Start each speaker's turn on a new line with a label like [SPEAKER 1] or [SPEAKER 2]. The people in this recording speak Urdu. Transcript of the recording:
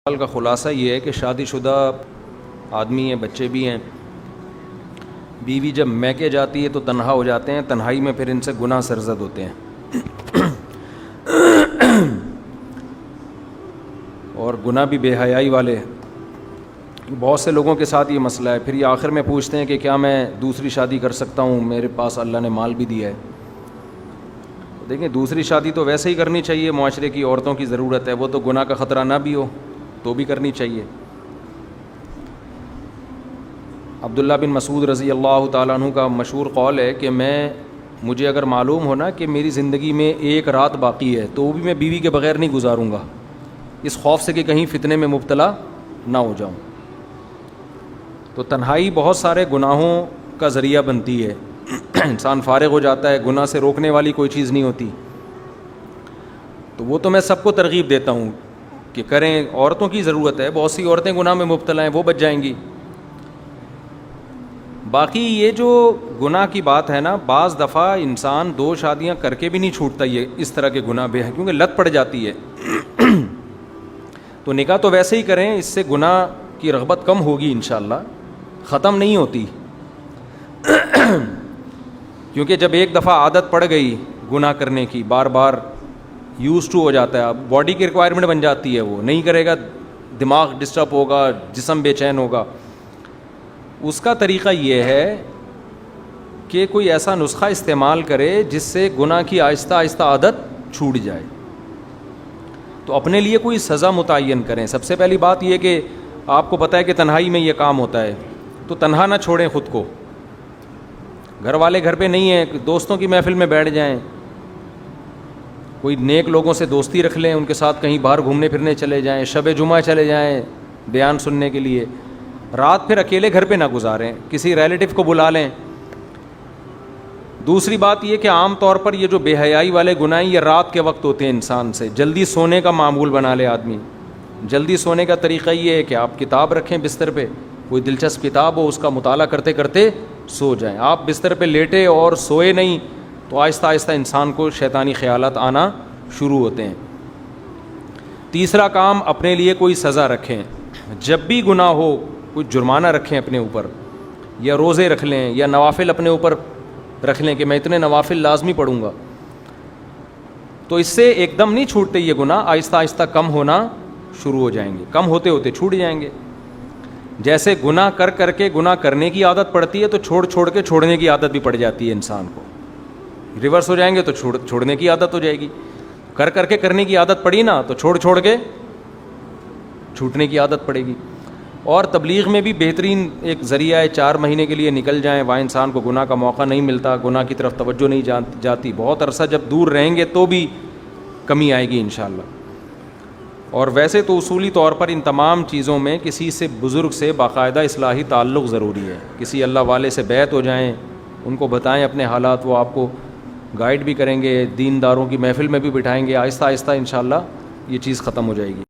[SPEAKER 1] سوال کا خلاصہ یہ ہے کہ شادی شدہ آدمی ہیں، بچے بھی ہیں، بیوی جب میکے جاتی ہے تو تنہا ہو جاتے ہیں، تنہائی میں پھر ان سے گناہ سرزد ہوتے ہیں اور گناہ بھی بے حیائی والے۔ بہت سے لوگوں کے ساتھ یہ مسئلہ ہے، پھر یہ آخر میں پوچھتے ہیں کہ کیا میں دوسری شادی کر سکتا ہوں، میرے پاس اللہ نے مال بھی دیا ہے۔ دیکھیں، دوسری شادی تو ویسے ہی کرنی چاہیے، معاشرے کی عورتوں کی ضرورت ہے، وہ تو گناہ کا خطرہ نہ بھی ہو تو بھی کرنی چاہیے۔ عبداللہ بن مسعود رضی اللہ تعالیٰ عنہ کا مشہور قول ہے کہ مجھے اگر معلوم ہونا کہ میری زندگی میں ایک رات باقی ہے تو وہ بھی میں بیوی کے بغیر نہیں گزاروں گا، اس خوف سے کہ کہیں فتنے میں مبتلا نہ ہو جاؤں۔ تو تنہائی بہت سارے گناہوں کا ذریعہ بنتی ہے، انسان فارغ ہو جاتا ہے، گناہ سے روکنے والی کوئی چیز نہیں ہوتی۔ تو وہ تو میں سب کو ترغیب دیتا ہوں کہ کریں، عورتوں کی ضرورت ہے، بہت سی عورتیں گناہ میں مبتلا ہیں، وہ بچ جائیں گی۔ باقی یہ جو گناہ کی بات ہے نا، بعض دفعہ انسان 2 شادیاں کر کے بھی نہیں چھوٹتا یہ اس طرح کے گناہ بے ہے، کیونکہ لت پڑ جاتی ہے تو نکاح تو ویسے ہی کریں، اس سے گناہ کی رغبت کم ہوگی انشاءاللہ، ختم نہیں ہوتی کیونکہ جب ایک دفعہ عادت پڑ گئی گناہ کرنے کی، بار بار یوز ٹو ہو جاتا ہے، اب باڈی کی ریکوائرمنٹ بن جاتی ہے، وہ نہیں کرے گا دماغ ڈسٹرب ہوگا، جسم بے چین ہوگا۔ اس کا طریقہ یہ ہے کہ کوئی ایسا نسخہ استعمال کرے جس سے گناہ کی آہستہ آہستہ عادت چھوٹ جائے۔ تو اپنے لیے کوئی سزا متعین کریں۔ سب سے پہلی بات یہ کہ آپ کو پتہ ہے کہ تنہائی میں یہ کام ہوتا ہے، تو تنہا نہ چھوڑیں خود کو۔ گھر والے گھر پہ نہیں ہیں، دوستوں کی محفل میں بیٹھ جائیں، کوئی نیک لوگوں سے دوستی رکھ لیں، ان کے ساتھ کہیں باہر گھومنے پھرنے چلے جائیں، شب جمعہ چلے جائیں بیان سننے کے لیے۔ رات پھر اکیلے گھر پہ نہ گزاریں، کسی ریلیٹو کو بلا لیں۔ دوسری بات یہ کہ عام طور پر یہ جو بے حیائی والے گناہ یہ رات کے وقت ہوتے ہیں، انسان سے جلدی سونے کا معمول بنا لے آدمی۔ جلدی سونے کا طریقہ یہ ہے کہ آپ کتاب رکھیں بستر پہ، کوئی دلچسپ کتاب ہو، اس کا مطالعہ کرتے کرتے سو جائیں۔ آپ بستر پہ لیٹے اور سوئے نہیں تو آہستہ آہستہ انسان کو شیطانی خیالات آنا شروع ہوتے ہیں۔ تیسرا کام، اپنے لیے کوئی سزا رکھیں، جب بھی گناہ ہو کوئی جرمانہ رکھیں اپنے اوپر، یا روزے رکھ لیں، یا نوافل اپنے اوپر رکھ لیں کہ میں اتنے نوافل لازمی پڑھوں گا۔ تو اس سے ایک دم نہیں چھوٹتے یہ گناہ، آہستہ آہستہ کم ہونا شروع ہو جائیں گے، کم ہوتے ہوتے چھوٹ جائیں گے۔ جیسے گناہ کر کر کے گناہ کرنے کی عادت پڑتی ہے تو چھوڑ چھوڑ کے چھوڑنے کی عادت بھی پڑ جاتی ہے انسان کو۔ ریورس ہو جائیں گے تو چھوڑنے کی عادت ہو جائے گی۔ کر کر کے کرنے کی عادت پڑی نا تو چھوڑ چھوڑ کے چھوٹنے کی عادت پڑے گی۔ اور تبلیغ میں بھی بہترین ایک ذریعہ ہے، 4 مہینے کے لیے نکل جائیں، وہاں انسان کو گناہ کا موقع نہیں ملتا، گناہ کی طرف توجہ نہیں جاتی، بہت عرصہ جب دور رہیں گے تو بھی کمی آئے گی انشاءاللہ۔ اور ویسے تو اصولی طور پر ان تمام چیزوں میں کسی سے بزرگ سے باقاعدہ اصلاحی تعلق ضروری ہے، کسی اللہ والے سے بیعت ہو جائیں، ان کو بتائیں اپنے حالات، وہ آپ کو گائیڈ بھی کریں گے، دینداروں کی محفل میں بھی بٹھائیں گے، آہستہ آہستہ انشاءاللہ یہ چیز ختم ہو جائے گی۔